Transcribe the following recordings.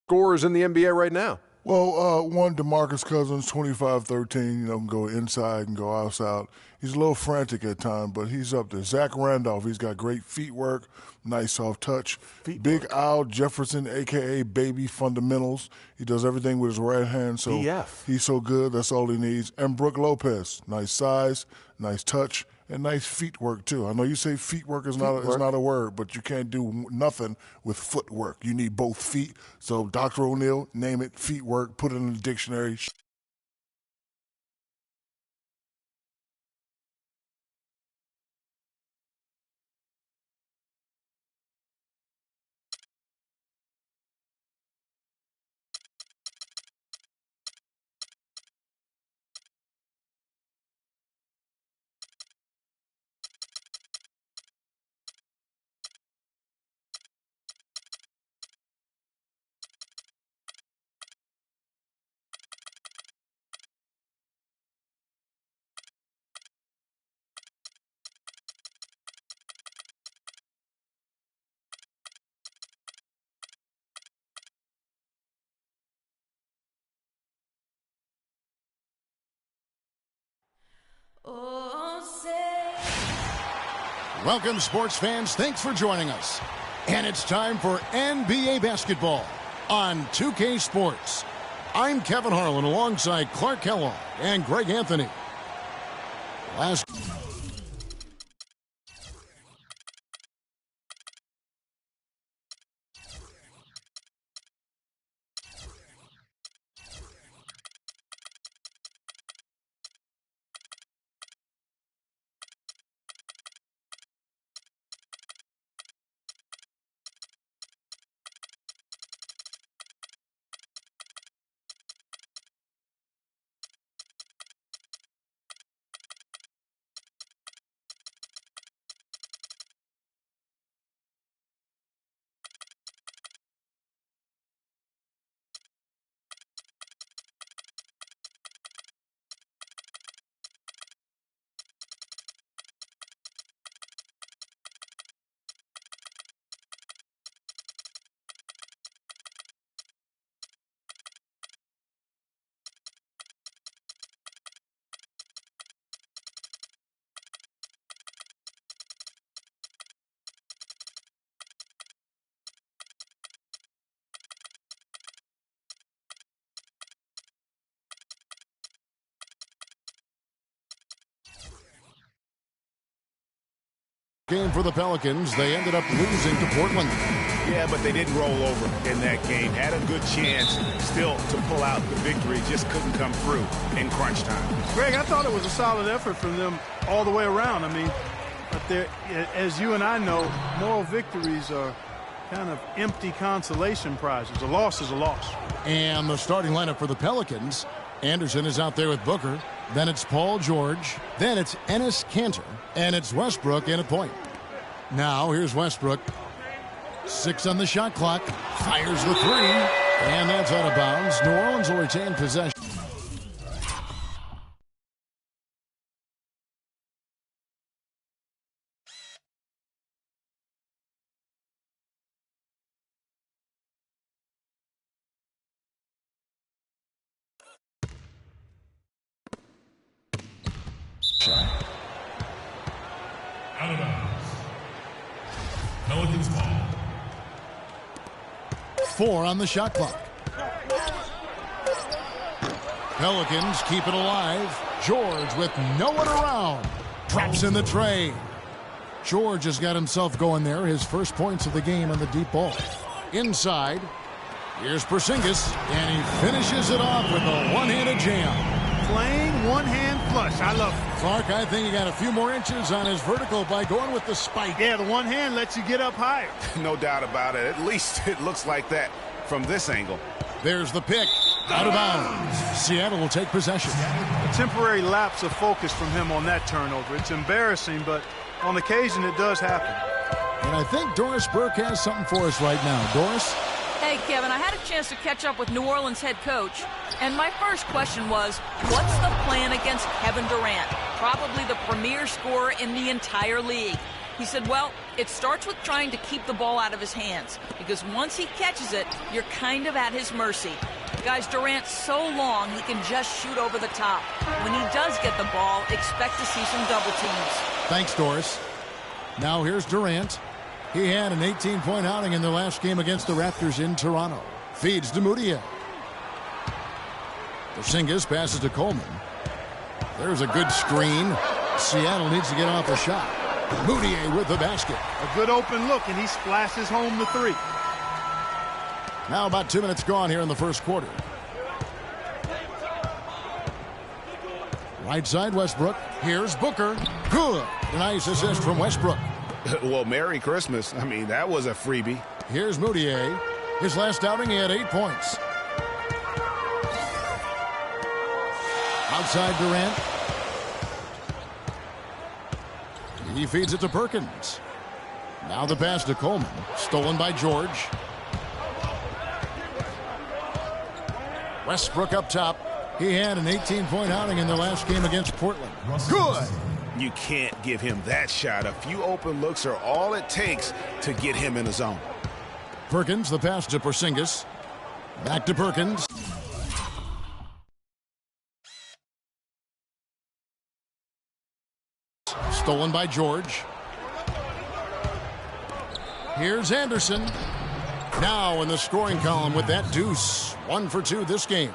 scorers in the NBA right now? Well, one, DeMarcus Cousins, 25-13, can go inside and go outside. He's a little frantic at times, but he's up there. Zach Randolph, he's got great feet work, nice soft touch. Big Al Jefferson, a.k.a. Baby Fundamentals. He does everything with his right hand, so he's so good. That's all he needs. And Brook Lopez, nice size, nice touch, and nice feet work, too. I know you say feet work is not a word, but you can't do nothing with footwork. You need both feet. So Dr. O'Neal, name it, feet work, put it in the dictionary. Welcome, sports fans. Thanks for joining us. And it's time for NBA basketball on 2K Sports. I'm Kevin Harlan alongside Clark Kellogg and Greg Anthony. Game for the Pelicans. They ended up losing to Portland. Yeah, but they didn't roll over in that game. Had a good chance still to pull out the victory. Just couldn't come through in crunch time. Greg, I thought it was a solid effort from them all the way around. I mean, but as you and I know, moral victories are kind of empty consolation prizes. A loss is a loss. And the starting lineup for the Pelicans. Anderson is out there with Booker. Then it's Paul George. Then it's Enes Kanter. And it's Westbrook in at point. Now here's Westbrook. 6 on the shot clock. Fires the 3. And that's out of bounds. New Orleans will retain possession. Out of bounds. Pelicans ball. 4 on the shot clock. Pelicans keep it alive. George with no one around. Drops in the tray. George has got himself going there. His first points of the game on the deep ball. Inside. Here's Porzingis. And he finishes it off with a one-handed jam. Plain one-hand flush. I love it. Clark, I think he got a few more inches on his vertical by going with the spike. Yeah, the one hand lets you get up higher. No doubt about it. At least it looks like that from this angle. There's the pick. Out of bounds. Seattle will take possession. A temporary lapse of focus from him on that turnover. It's embarrassing, but on occasion it does happen. And I think Doris Burke has something for us right now. Doris? Hey, Kevin, I had a chance to catch up with New Orleans head coach, and my first question was, what's the plan against Kevin Durant? Probably the premier scorer in the entire league. He said, well, it starts with trying to keep the ball out of his hands, because once he catches it, you're kind of at his mercy. Guys, Durant's so long, he can just shoot over the top. When he does get the ball, expect to see some double teams. Thanks, Doris. Now here's Durant. He had an 18-point outing in their last game against the Raptors in Toronto. Feeds to Moutier. Porzingis passes to Coleman. There's a good screen. Seattle needs to get off a shot. Moutier with the basket. A good open look, and he splashes home the three. Now about 2 minutes gone here in the first quarter. Right side, Westbrook. Here's Booker. Good. A nice assist from Westbrook. Well, Merry Christmas. I mean, that was a freebie. Here's Moutier. His last outing, he had 8 points. Outside Durant. He feeds it to Perkins. Now the pass to Coleman. Stolen by George. Westbrook up top. He had an 18-point outing in their last game against Portland. Good. You can't give him that shot. A few open looks are all it takes to get him in the zone. Perkins, the pass to Porzingis. Back to Perkins. Stolen by George. Here's Anderson. Now in the scoring column with that deuce. 1 for 2 this game.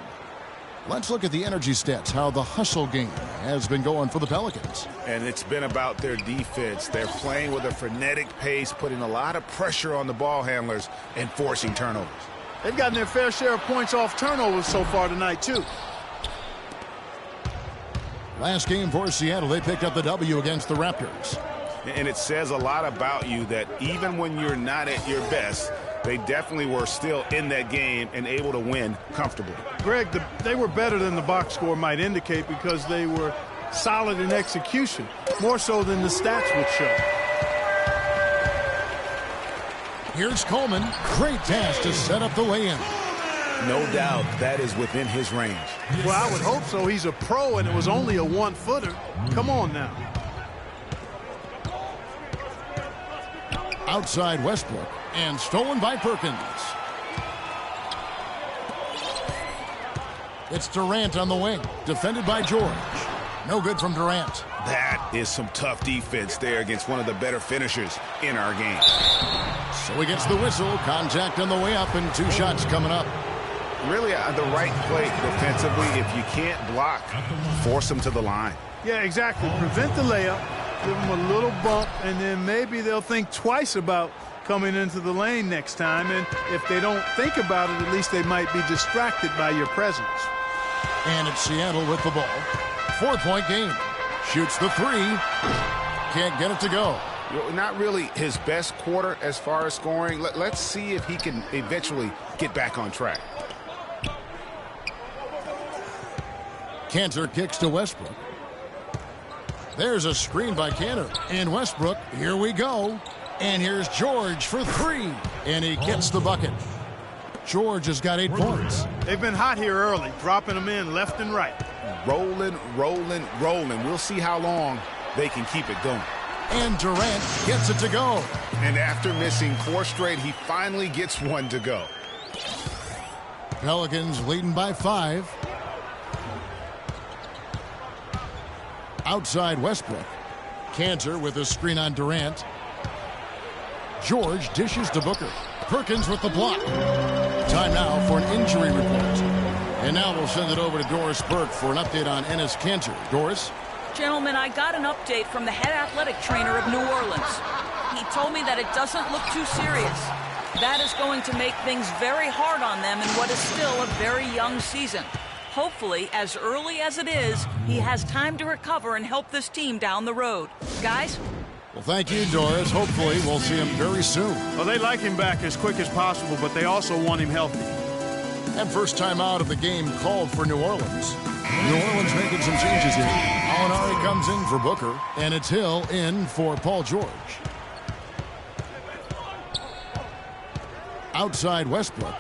Let's look at the energy stats, how the hustle game has been going for the Pelicans. And it's been about their defense. They're playing with a frenetic pace, putting a lot of pressure on the ball handlers and forcing turnovers. They've gotten their fair share of points off turnovers so far tonight, too. Last game for Seattle, they picked up the W against the Raptors. And it says a lot about you that even when you're not at your best, they definitely were still in that game and able to win comfortably. Greg, they were better than the box score might indicate because they were solid in execution, more so than the stats would show. Here's Coleman. Great pass to set up the lay-in. No doubt that is within his range. Well, I would hope so. He's a pro, and it was only a one-footer. Come on now. Outside Westbrook, and stolen by Perkins. It's Durant on the wing, defended by George. No good from Durant. That is some tough defense there against one of the better finishers in our game. So he gets the whistle, contact on the way up, and 2 shots coming up. Really the right play defensively. If you can't block, force them to the line. Yeah, exactly. Prevent the layup, give them a little bump, and then maybe they'll think twice about coming into the lane next time. And if they don't think about it, at least they might be distracted by your presence. And it's Seattle with the ball. 4-point game. Shoots the 3. Can't get it to go. Not really his best quarter as far as scoring. Let's see if he can eventually get back on track. Cantor kicks to Westbrook. There's a screen by Cantor. And Westbrook, here we go. And here's George for 3. And he gets the bucket. George has got 8 points. They've been hot here early, dropping them in left and right. Rolling, rolling, rolling. We'll see how long they can keep it going. And Durant gets it to go. And after missing 4 straight, he finally gets 1 to go. Pelicans leading by 5. Outside Westbrook. Cantor with a screen on Durant. George dishes to Booker. Perkins with the block. Time now for an injury report. And now we'll send it over to Doris Burke for an update on Enes Kanter. Doris? Gentlemen, I got an update from the head athletic trainer of New Orleans. He told me that it doesn't look too serious. That is going to make things very hard on them in what is still a very young season. Hopefully, as early as it is, he has time to recover and help this team down the road. Guys? Well, thank you, Doris. Hopefully, we'll see him very soon. Well, they like him back as quick as possible, but they also want him healthy. And first time out of the game called for New Orleans. New Orleans making some changes here. Alinari comes in for Booker, and it's Hill in for Paul George. Outside Westbrook.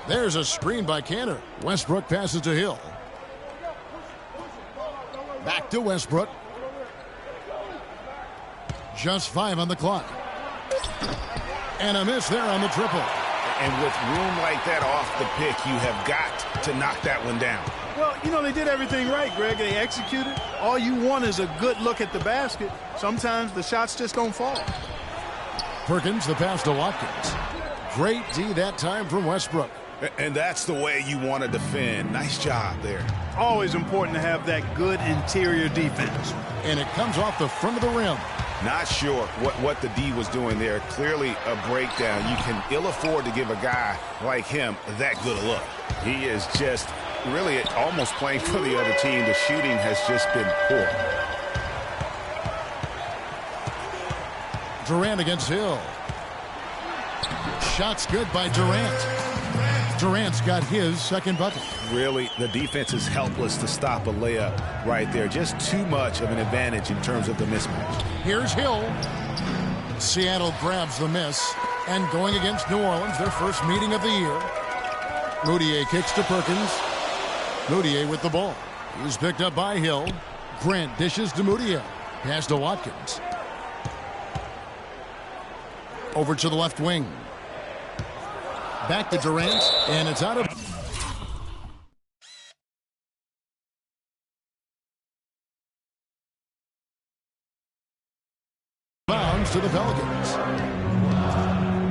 There's a screen by Cantor. Westbrook passes to Hill. Back to Westbrook. Just 5 on the clock. And a miss there on the triple. And with room like that off the pick, you have got to knock that one down. Well, you know, they did everything right, Greg. They executed. All you want is a good look at the basket. Sometimes the shots just don't fall. Perkins, the pass to Watkins. Great D that time from Westbrook. And that's the way you want to defend. Nice job there. Always important to have that good interior defense. And it comes off the front of the rim. Not sure what the D was doing there. Clearly a breakdown. You can ill afford to give a guy like him that good a look. He is just really almost playing for the other team. The shooting has just been poor. Durant against Hill. Shots good by Durant. Durant's got his second bucket. Really, the defense is helpless to stop a layup right there. Just too much of an advantage in terms of the mismatch. Here's Hill. Seattle grabs the miss. And going against New Orleans, their first meeting of the year. Routier kicks to Perkins. Routier with the ball. He's picked up by Hill. Grant dishes to Moutier. Pass to Watkins. Over to the left wing. Back to Durant, and it's out of bounds to the Pelicans.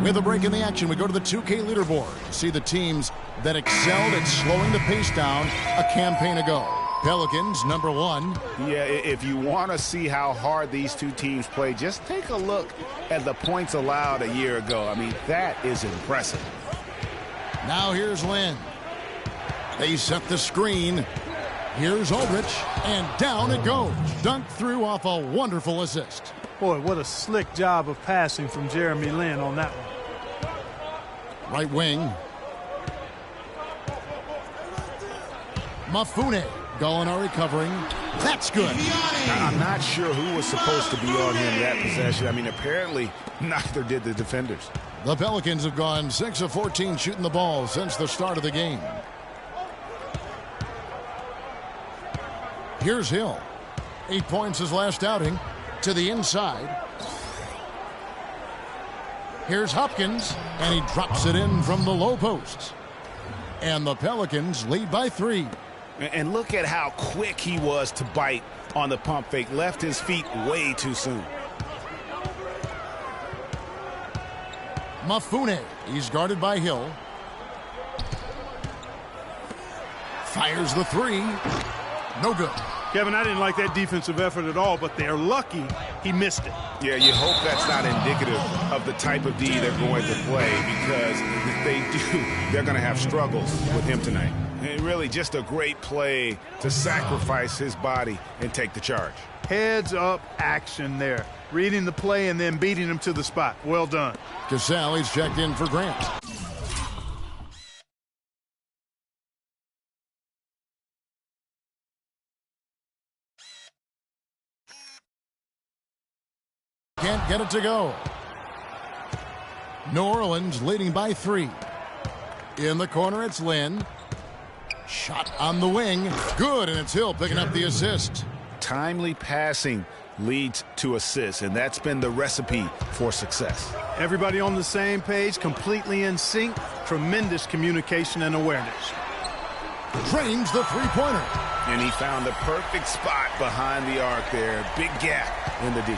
With a break in the action, we go to the 2K leaderboard. See the teams that excelled at slowing the pace down a campaign ago. Pelicans, number 1. Yeah, if you want to see how hard these two teams play, just take a look at the points allowed a year ago. I mean, that is impressive. Now here's Lynn. They set the screen. Here's Aldridge, and down it goes. Dunked through off a wonderful assist. Boy, what a slick job of passing from Jeremy Lin on that one. Right wing. Mafune. Gallinari covering. That's good. I'm not sure who was supposed to be on him that possession. I mean, apparently neither did the defenders. The Pelicans have gone 6 of 14 shooting the ball since the start of the game. Here's Hill. 8 points his last outing. To the inside. Here's Hopkins, and he drops it in from the low post. And the Pelicans lead by 3. And look at how quick he was to bite on the pump fake. Left his feet way too soon. Mafune. He's guarded by Hill. Fires the 3. No good. Kevin, I didn't like that defensive effort at all, but they're lucky he missed it. Yeah, you hope that's not indicative of the type of D they're going to play, because if they do, they're going to have struggles with him tonight. And really just a great play to sacrifice his body and take the charge. Heads up action there. Reading the play and then beating him to the spot. Well done. Cassell, he's checked in for Grant. Can't get it to go. New Orleans leading by 3. In the corner, it's Lynn. Shot on the wing. Good, and it's Hill picking up the assist. Timely passing leads to assists, and that's been the recipe for success. Everybody on the same page, completely in sync. Tremendous communication and awareness. Drains the three-pointer. And he found the perfect spot behind the arc there. Big gap in the D.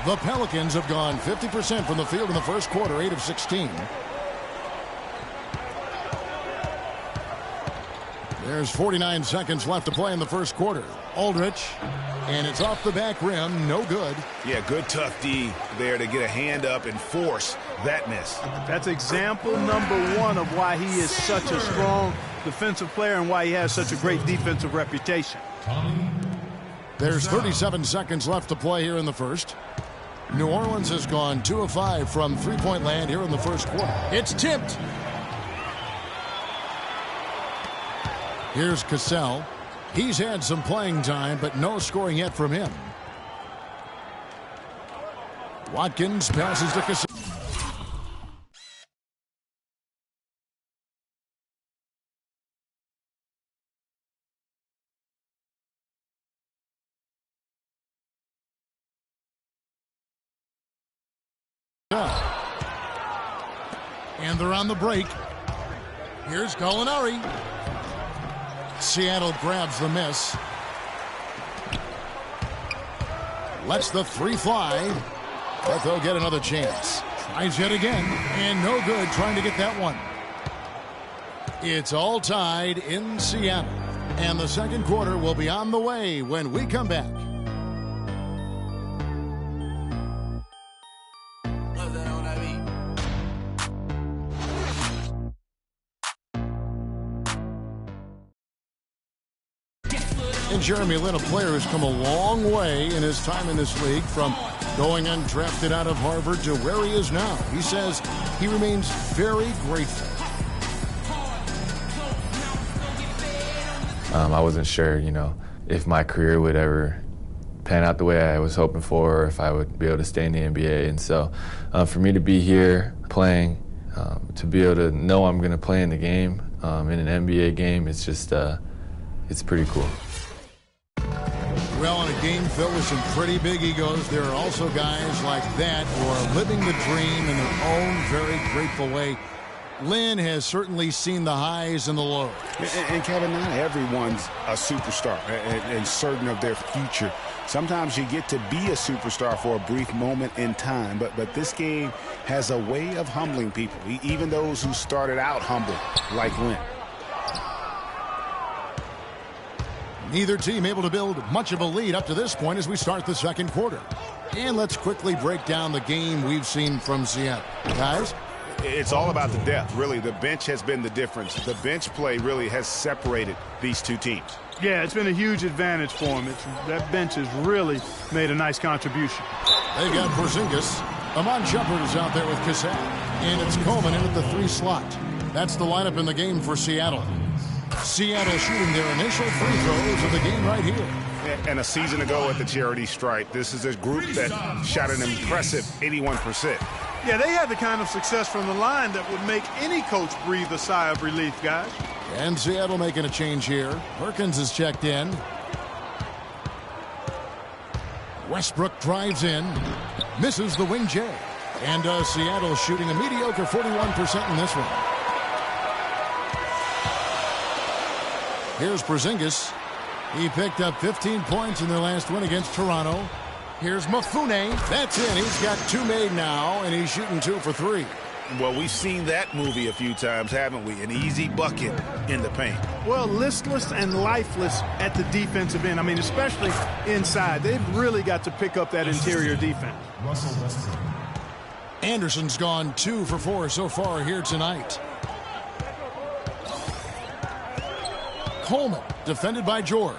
The Pelicans have gone 50% from the field in the first quarter, 8 of 16. There's 49 seconds left to play in the first quarter. Aldridge, and it's off the back rim, no good. Yeah, good tough D there to get a hand up and force that miss. That's example number 1 of why he is such a strong defensive player and why he has such a great defensive reputation. There's 37 seconds left to play here in the first. New Orleans has gone 2 of 5 from three-point land here in the first quarter. It's tipped. Here's Cassell. He's had some playing time, but no scoring yet from him. Watkins passes to Cassell. And they're on the break. Here's Gallinari. Seattle grabs the miss. Lets the three fly. But they'll get another chance. Tries yet again. And no good trying to get that one. It's all tied in Seattle. And the second quarter will be on the way when we come back. And Jeremy Lin, a player who's come a long way in his time in this league, from going undrafted out of Harvard to where he is now. He says he remains very grateful. I wasn't sure, if my career would ever pan out the way I was hoping for, or if I would be able to stay in the NBA. And so for me to be here playing, to be able to know I'm going to play in the game, in an NBA game, it's just, it's pretty cool. Well, in a game filled with some pretty big egos, there are also guys like that who are living the dream in their own very grateful way. Lin has certainly seen the highs and the lows. And Kevin, not everyone's a superstar and certain of their future. Sometimes you get to be a superstar for a brief moment in time, but this game has a way of humbling people, even those who started out humble, like Lin. Neither team able to build much of a lead up to this point as we start the second quarter. And let's quickly break down the game we've seen from Seattle. Guys? It's all about the depth, really. The bench has been the difference. The bench play really has separated these two teams. Yeah, it's been a huge advantage for them. That bench has really made a nice contribution. They've got Porzingis. Amon Shepard is out there with Cassell. And it's Coleman in at the 3 slot. That's the lineup in the game for Seattle. Seattle shooting their initial free throws of the game right here. And a season ago at the charity stripe, this is a group that shot an impressive 81%. Yeah, they had the kind of success from the line that would make any coach breathe a sigh of relief, guys. And Seattle making a change here. Perkins is checked in. Westbrook drives in. Misses the wing J. And Seattle shooting a mediocre 41% in this one. Here's Porzingis. He picked up 15 points in their last win against Toronto. Here's Mafune. That's in. He's got 2 made now, and he's shooting 2 for 3. Well, we've seen that movie a few times, haven't we? An easy bucket in the paint. Well, listless and lifeless at the defensive end. I mean, especially inside. They've really got to pick up that interior defense. Anderson's gone 2 for 4 so far here tonight. Coleman, defended by George.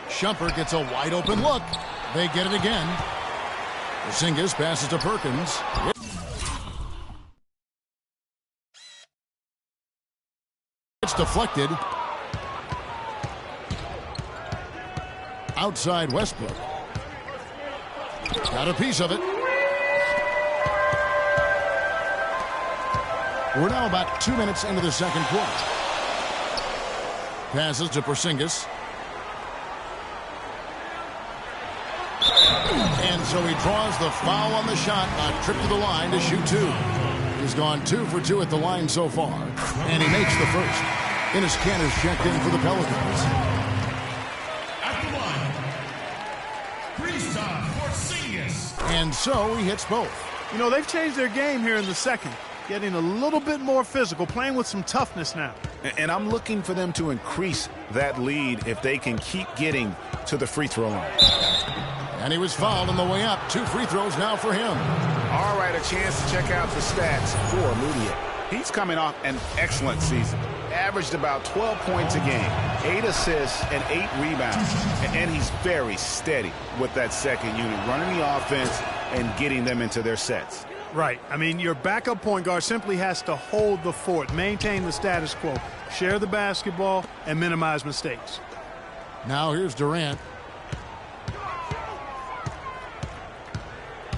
Shumpert gets a wide open look. They get it again. Porzingis passes to Perkins. It's deflected. Outside Westbrook. Got a piece of it. We're now about 2 minutes into the second quarter. Passes to Porzingis. And so he draws the foul on the shot, a trip to the line to shoot 2. He's gone 2 for 2 at the line so far, and he makes the first. Enes Kanter's checked in for the Pelicans. At the line, Kristaps Porzingis. And so he hits both. You know, they've changed their game here in the second, getting a little bit more physical, playing with some toughness now. And I'm looking for them to increase that lead if they can keep getting to the free throw line. And he was fouled on the way up. 2 free throws now for him. All right, a chance to check out the stats for Mudiay. He's coming off an excellent season. Averaged about 12 points a game, 8 assists, and 8 rebounds. And he's very steady with that second unit, running the offense and getting them into their sets. Right. I mean, your backup point guard simply has to hold the fort, maintain the status quo, share the basketball, and minimize mistakes. Now here's Durant.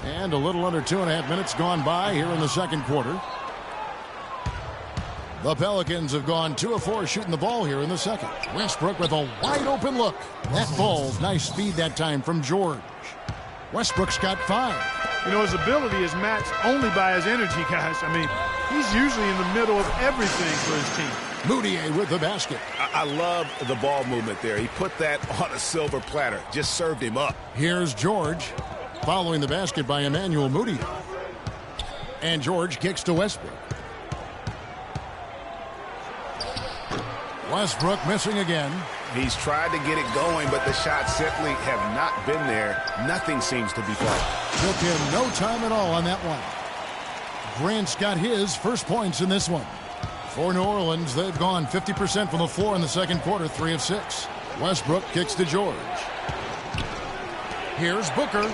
And a little under 2.5 minutes gone by here in the second quarter. The Pelicans have gone 2 of 4 shooting the ball here in the second. Westbrook with a wide open look. That ball, nice speed that time from George. Westbrook's got 5. You know, his ability is matched only by his energy, guys. I mean, he's usually in the middle of everything for his team. Moutier with the basket. I love the ball movement there. He put that on a silver platter. Just served him up. Here's George, following the basket by Emmanuel Moutier. And George kicks to Westbrook. Westbrook missing again. He's tried to get it going, but the shots simply have not been there. Nothing seems to be falling. Took him no time at all on that one. Grant's got his first points in this one. For New Orleans, they've gone 50% from the floor in the second quarter, 3 of 6. Westbrook kicks to George. Here's Booker.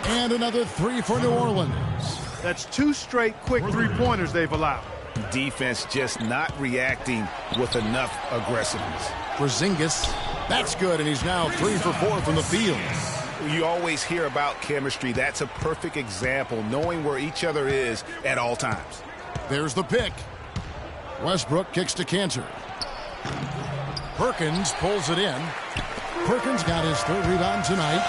And another 3 for New Orleans. That's 2 straight quick three-pointers they've allowed. Defense just not reacting with enough aggressiveness. Porzingis, that's good, and he's now 3 for 4 from the field. You always hear about chemistry. That's a perfect example, knowing where each other is at all times. There's the pick. Westbrook kicks to Cantor. Perkins pulls it in. Perkins got his 3rd rebound tonight.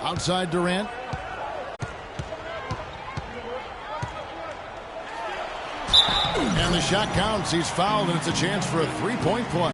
Outside Durant. And the shot counts. He's fouled, and it's a chance for a 3-point play.